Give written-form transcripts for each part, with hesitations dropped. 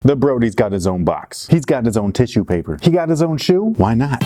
The Brody's got his own box. He's got his own tissue paper. He got his own shoe. Why not?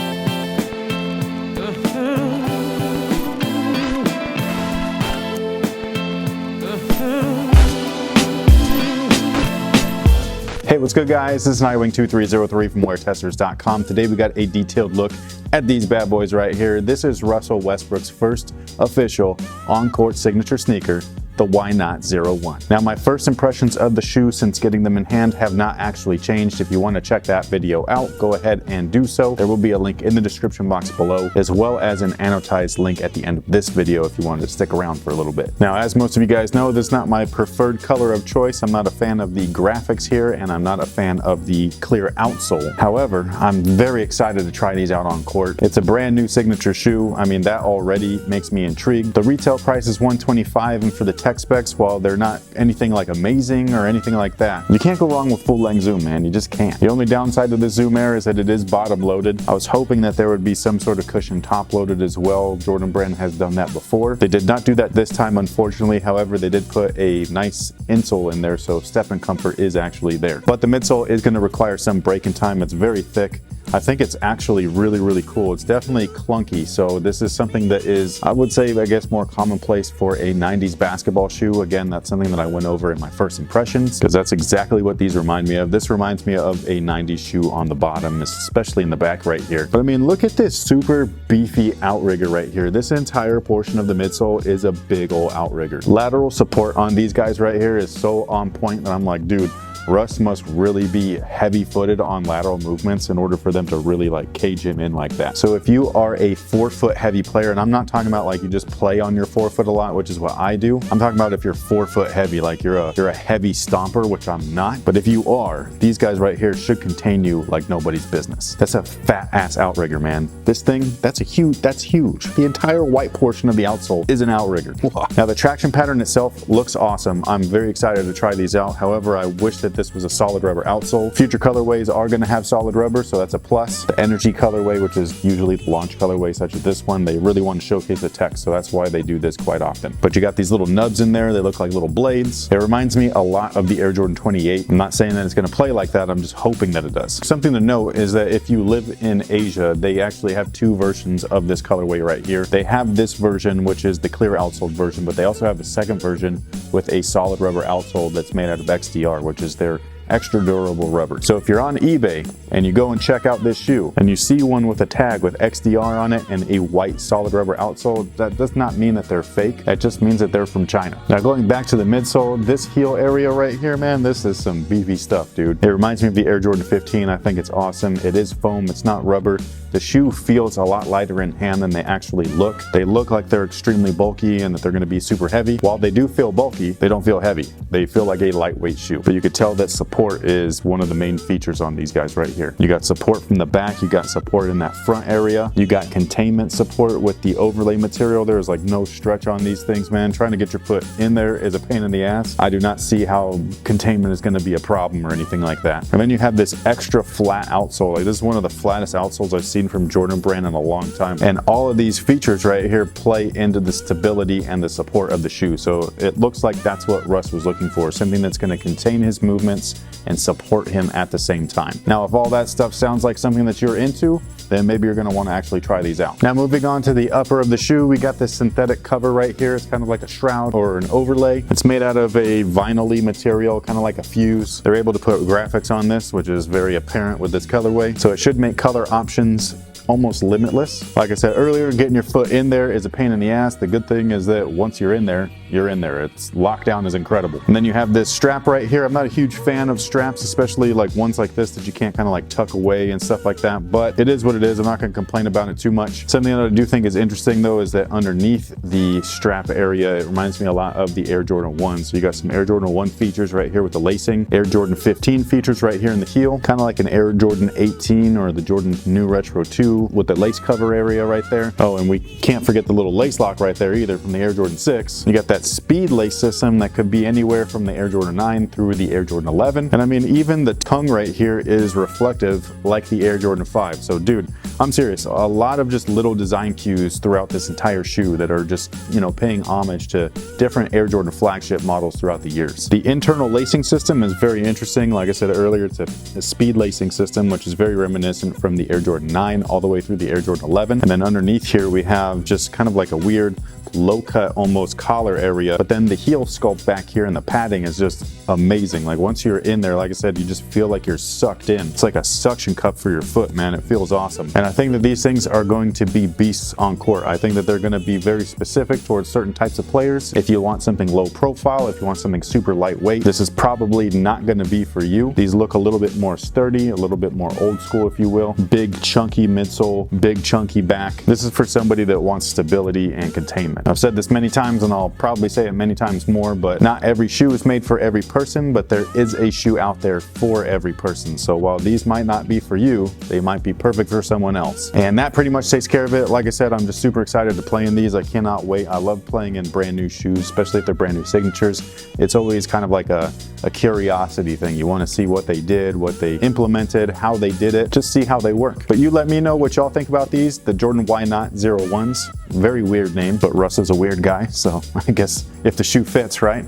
Hey, what's good, guys? This is Nightwing2303 from WearTesters.com. Today we got a detailed look at these bad boys right here. This is Russell Westbrook's first official on-court signature sneaker, the Why Not Zer0.1. Now, my first impressions of the shoe since getting them in hand have not actually changed. If you want to check that video out, go ahead and do so. There will be a link in the description box below, as well as an annotated link at the end of this video if you wanted to stick around for a little bit. Now, as most of you guys know, this is not my preferred color of choice. I'm not a fan of the graphics here, and I'm not a fan of the clear outsole. However, I'm very excited to try these out on court. It's a brand new signature shoe. I mean, that already makes me intrigued. The retail price is $125, and for the tech specs, while they're not anything like amazing or anything like that, you can't go wrong with full length zoom, man. You just can't. The only downside to this Zoom Air is that it is bottom loaded. I was hoping that there would be some sort of cushion top loaded as well. Jordan Brand has done that before. They did not do that this time, unfortunately. However, they did put a nice insole in there, so step and comfort is actually there. But the midsole is going to require some break-in time. It's very thick. I think it's actually really cool. It's definitely clunky, so this is something that is, I would say, I guess, more commonplace for a 90s basketball shoe. Again, that's something that I went over in my first impressions, because that's exactly what these remind me of. This reminds me of a 90s shoe on the bottom, especially in the back right here. But I mean, look at this super beefy outrigger right here. This entire portion of the midsole is a big old outrigger. Lateral support on these guys right here is so on point that I'm like, dude, Russ must really be heavy-footed on lateral movements in order for them to really like cage him in like that. So if you are a 4-foot heavy player, and I'm not talking about like you just play on your 4-foot a lot, which is what I do. I'm talking about if you're 4-foot heavy, like you're a heavy stomper, which I'm not. But if you are, these guys right here should contain you like nobody's business. That's a fat ass outrigger, man. This thing, that's huge. The entire white portion of the outsole is an outrigger. Now the traction pattern itself looks awesome. I'm very excited to try these out. However, I wish that this was a solid rubber outsole. Future colorways are going to have solid rubber, so that's a plus. The energy colorway, which is usually the launch colorway such as this one, they really want to showcase the tech, so that's why they do this quite often. But you got these little nubs in there. They look like little blades. It reminds me a lot of the Air Jordan 28. I'm not saying that it's going to play like that. I'm just hoping that it does. Something to note is that if you live in Asia, they actually have two versions of this colorway right here. They have this version, which is the clear outsole version, but they also have a second version with a solid rubber outsole that's made out of XDR, which is their extra durable rubber. So if you're on eBay and you go and check out this shoe and you see one with a tag with XDR on it and a white solid rubber outsole, that does not mean that they're fake. That just means that they're from China. Now going back to the midsole, this heel area right here, man, this is some beefy stuff, dude. It reminds me of the Air Jordan 15. I think it's awesome. It is foam, it's not rubber. The shoe feels a lot lighter in hand than they actually look. They look like they're extremely bulky and that they're going to be super heavy. While they do feel bulky, they don't feel heavy. They feel like a lightweight shoe. But you could tell that support is one of the main features on these guys right here. You got support from the back, you got support in that front area, you got containment support with the overlay material. There's like no stretch on these things, man. Trying to get your foot in there is a pain in the ass. I do not see how containment is going to be a problem or anything like that. And then you have this extra flat outsole. Like, this is one of the flattest outsoles I've seen from Jordan Brand in a long time, and all of these features right here play into the stability and the support of the shoe. So it looks like that's what Russ was looking for, something that's going to contain his movements and support him at the same time. Now, if all that stuff sounds like something that you're into, then maybe you're going to want to actually try these out. Now moving on to the upper of the shoe, we got this synthetic cover right here. It's kind of like a shroud or an overlay. It's made out of a vinyl-y material, kind of like a fuse. They're able to put graphics on this, which is very apparent with this colorway. So it should make color options almost limitless. Like I said earlier, getting your foot in there is a pain in the ass. The good thing is that once you're in there, you're in there. It's lockdown is incredible. And then you have this strap right here. I'm not a huge fan of straps, especially like ones like this that you can't kind of like tuck away and stuff like that, but it is what it is. I'm not going to complain about it too much. Something that I do think is interesting though is that underneath the strap area, it reminds me a lot of the Air Jordan 1. So you got some Air Jordan 1 features right here with the lacing, Air Jordan 15 features right here in the heel, kind of like an Air Jordan 18 or the Jordan New Retro 2 with the lace cover area right there. Oh, and we can't forget the little lace lock right there either from the Air Jordan 6. You got that speed lace system that could be anywhere from the Air Jordan 9 through the Air Jordan 11. 11. And I mean, even the tongue right here is reflective like the Air Jordan 5. So dude, I'm serious. A lot of just little design cues throughout this entire shoe that are just, you know, paying homage to different Air Jordan flagship models throughout the years. The internal lacing system is very interesting. Like I said earlier, it's a speed lacing system, which is very reminiscent from the Air Jordan 9 all the way through the Air Jordan 11. And then underneath here, we have just kind of like a weird low cut almost collar area, but then the heel sculpt back here and the padding is just amazing. Like once you're in there, like I said, you just feel like you're sucked in. It's like a suction cup for your foot, man. It feels awesome. And I think that these things are going to be beasts on court. I think that they're going to be very specific towards certain types of players. If you want something low profile, if you want something super lightweight, this is probably not going to be for you. These look a little bit more sturdy, a little bit more old school, if you will. Big chunky midsole, big chunky back. This is for somebody that wants stability and containment. I've said this many times and I'll probably say it many times more, but not every shoe is made for every person, but there is a shoe out there for every person. So while these might not be for you, they might be perfect for someone else. And that pretty much takes care of it. Like I said, I'm just super excited to play in these. I cannot wait. I love playing in brand new shoes, especially if they're brand new signatures. It's always kind of like a curiosity thing. You want to see what they did, what they implemented, how they did it, just see how they work. But you let me know what y'all think about these. The Jordan Why Not 01s. Very weird name, but Russ is a weird guy, so I guess if the shoe fits, right?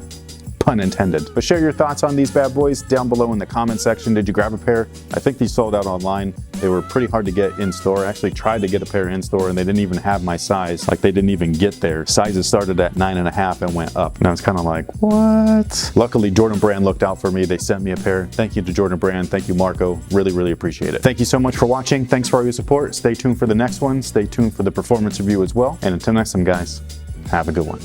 Pun intended. But share your thoughts on these bad boys down below in the comment section. Did you grab a pair? I think these sold out online. They were pretty hard to get in store. I actually tried to get a pair in store and they didn't even have my size. Like they didn't even get there. Sizes started at 9.5 and went up. And I was kind of like, what? Luckily, Jordan Brand looked out for me. They sent me a pair. Thank you to Jordan Brand. Thank you, Marco. Really, really appreciate it. Thank you so much for watching. Thanks for all your support. Stay tuned for the next one. Stay tuned for the performance review as well. And until next time, guys, have a good one.